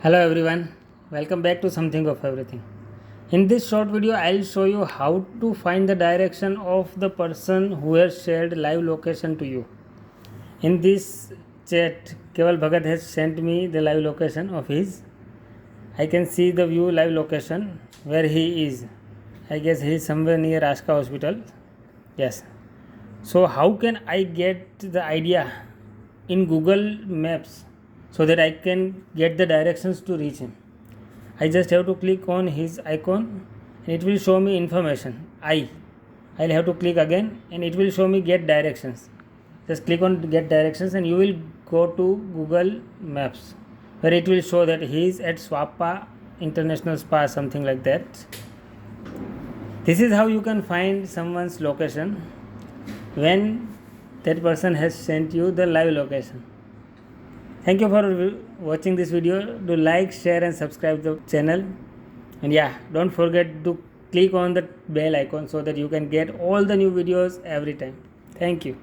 Hello everyone, welcome back to Something of Everything. In this short video, I'll show you how to find the direction of the person who has shared live location to you. In this chat, Keval Bhagat has sent me the live location of his. I can see the view live location where he is. I guess he is somewhere near Ashka Hospital. Yes. So how can I get the idea in Google Maps so that I can get the directions to reach him? I just have to click on his icon and it will show me information. I'll have to click again and it will show me get directions. Just click on get directions and you will go to Google Maps where it will show that he is at Swapa International Spa, something like that. This is how you can find someone's location when that person has sent you the live location. Thank you for watching this video. Do like, share and subscribe the channel, and don't forget to click on the bell icon so that you can get all the new videos every time. Thank you.